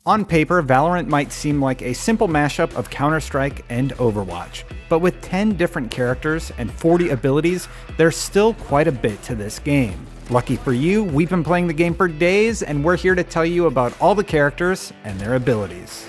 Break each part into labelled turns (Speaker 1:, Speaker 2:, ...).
Speaker 1: On paper, Valorant might seem like a simple mashup of Counter-Strike and Overwatch, but with 10 different characters and 40 abilities, there's still quite a bit to this game. Lucky for you, we've been playing the game for days, and we're here to tell you about all the characters and their abilities.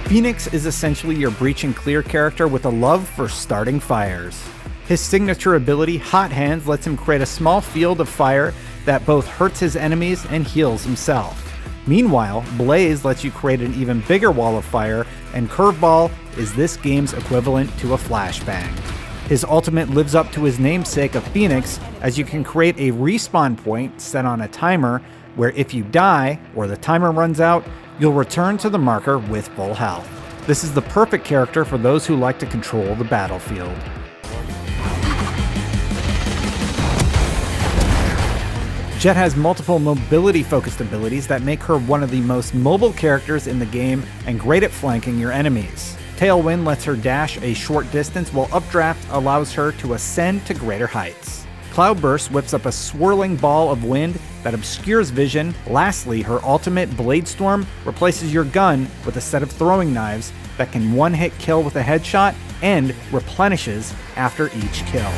Speaker 1: Phoenix is essentially your breach and clear character with a love for starting fires. His signature ability, Hot Hands, lets him create a small field of fire that both hurts his enemies and heals himself. Meanwhile, Blaze lets you create an even bigger wall of fire, and Curveball is this game's equivalent to a flashbang. His ultimate lives up to his namesake of Phoenix, as you can create a respawn point set on a timer, where if you die, or the timer runs out, you'll return to the marker with full health. This is the perfect character for those who like to control the battlefield. Jett has multiple mobility-focused abilities that make her one of the most mobile characters in the game and great at flanking your enemies. Tailwind lets her dash a short distance, while Updraft allows her to ascend to greater heights. Cloudburst whips up a swirling ball of wind that obscures vision. Lastly, her ultimate Bladestorm replaces your gun with a set of throwing knives that can one-hit kill with a headshot and replenishes after each kill.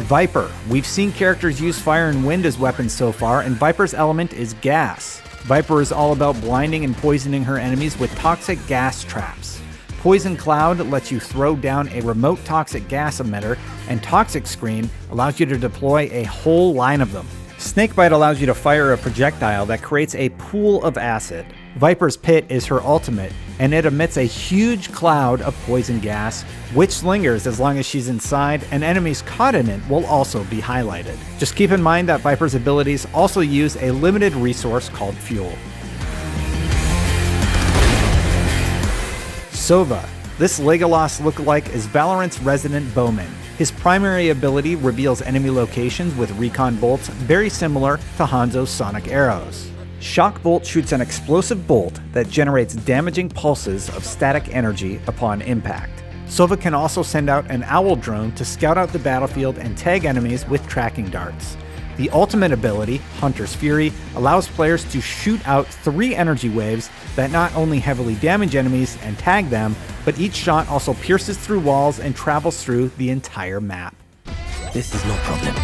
Speaker 1: Viper. We've seen characters use fire and wind as weapons so far, and Viper's element is gas. Viper is all about blinding and poisoning her enemies with toxic gas traps. Poison Cloud lets you throw down a remote toxic gas emitter, and Toxic Screen allows you to deploy a whole line of them. Snakebite allows you to fire a projectile that creates a pool of acid. Viper's Pit is her ultimate, and it emits a huge cloud of poison gas, which lingers as long as she's inside, and enemies caught in it will also be highlighted. Just keep in mind that Viper's abilities also use a limited resource called fuel. Sova. This Legolas lookalike is Valorant's resident bowman. His primary ability reveals enemy locations with recon bolts, very similar to Hanzo's sonic arrows. Shock Bolt shoots an explosive bolt that generates damaging pulses of static energy upon impact. Sova can also send out an owl drone to scout out the battlefield and tag enemies with tracking darts. The ultimate ability, Hunter's Fury, allows players to shoot out 3 energy waves that not only heavily damage enemies and tag them, but each shot also pierces through walls and travels through the entire map.
Speaker 2: This is no problem.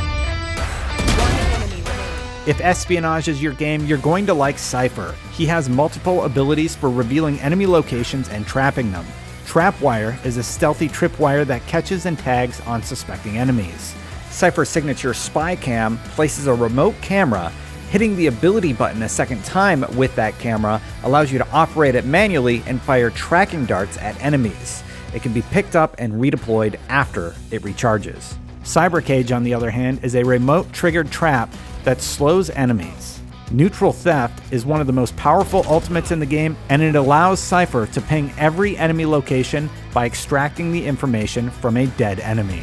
Speaker 1: If espionage is your game, you're going to like Cypher. He has multiple abilities for revealing enemy locations and trapping them. Trapwire is a stealthy tripwire that catches and tags unsuspecting enemies. Cypher's signature Spy Cam places a remote camera. Hitting the ability button a second time with that camera allows you to operate it manually and fire tracking darts at enemies. It can be picked up and redeployed after it recharges. Cybercage, on the other hand, is a remote triggered trap that slows enemies. Neutral Theft is one of the most powerful ultimates in the game, and it allows Cypher to ping every enemy location by extracting the information from a dead enemy.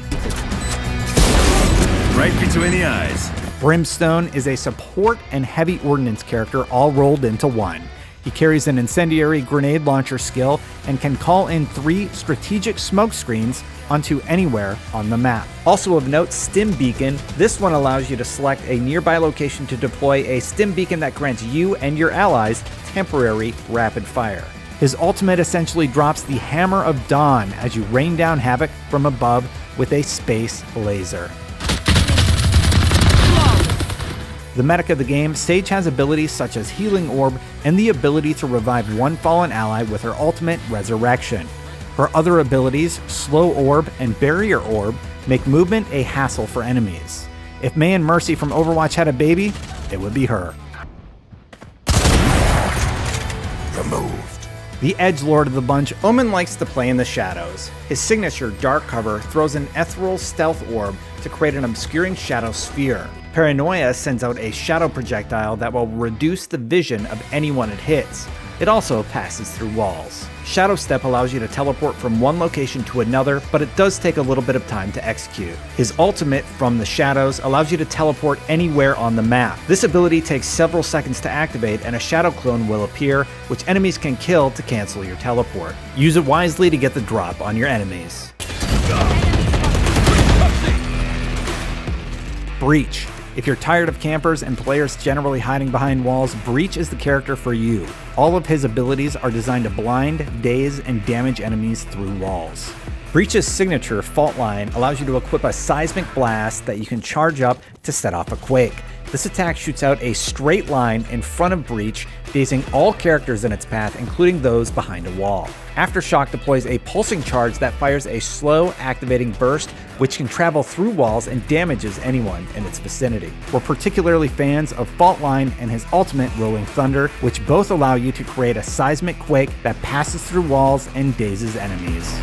Speaker 3: Right between the eyes.
Speaker 1: Brimstone is a support and heavy ordnance character all rolled into one. He carries an incendiary grenade launcher skill and can call in 3 strategic smoke screens onto anywhere on the map. Also of note, Stim Beacon. This one allows you to select a nearby location to deploy a Stim Beacon that grants you and your allies temporary rapid fire. His ultimate essentially drops the Hammer of Dawn as you rain down havoc from above with a space laser. The medic of the game, Sage has abilities such as Healing Orb and the ability to revive one fallen ally with her ultimate Resurrection. Her other abilities, Slow Orb and Barrier Orb, make movement a hassle for enemies. If May and Mercy from Overwatch had a baby, it would be her.
Speaker 3: Removed.
Speaker 1: The edgelord of the bunch, Omen likes to play in the shadows. His signature Dark Cover throws an ethereal stealth orb to create an obscuring shadow sphere. Paranoia sends out a shadow projectile that will reduce the vision of anyone it hits. It also passes through walls. Shadow Step allows you to teleport from one location to another, but it does take a little bit of time to execute. His ultimate, From the Shadows, allows you to teleport anywhere on the map. This ability takes several seconds to activate, and a shadow clone will appear, which enemies can kill to cancel your teleport. Use it wisely to get the drop on your enemies. Breach. If you're tired of campers and players generally hiding behind walls, Breach is the character for you. All of his abilities are designed to blind, daze, and damage enemies through walls. Breach's signature, Fault Line, allows you to equip a seismic blast that you can charge up to set off a quake. This attack shoots out a straight line in front of Breach, dazing all characters in its path, including those behind a wall. Aftershock deploys a pulsing charge that fires a slow activating burst, which can travel through walls and damages anyone in its vicinity. We're particularly fans of Fault Line and his ultimate, Rolling Thunder, which both allow you to create a seismic quake that passes through walls and dazes enemies.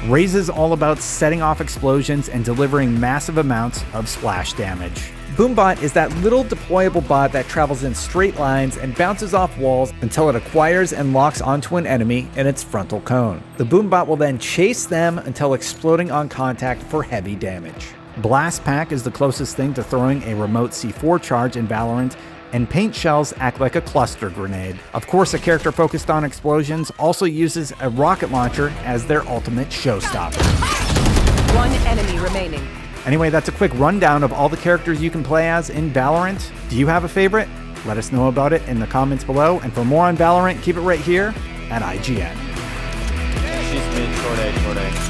Speaker 1: Raze is all about setting off explosions and delivering massive amounts of splash damage. Boombot is that little deployable bot that travels in straight lines and bounces off walls until it acquires and locks onto an enemy in its frontal cone. The Boombot will then chase them until exploding on contact for heavy damage. Blast Pack is the closest thing to throwing a remote C4 charge in Valorant, and paint shells act like a cluster grenade. Of course, a character focused on explosions also uses a rocket launcher as their ultimate showstopper.
Speaker 4: One enemy remaining.
Speaker 1: Anyway, that's a quick rundown of all the characters you can play as in Valorant. Do you have a favorite? Let us know about it in the comments below. And for more on Valorant, keep it right here at IGN.
Speaker 5: She's mid, short A.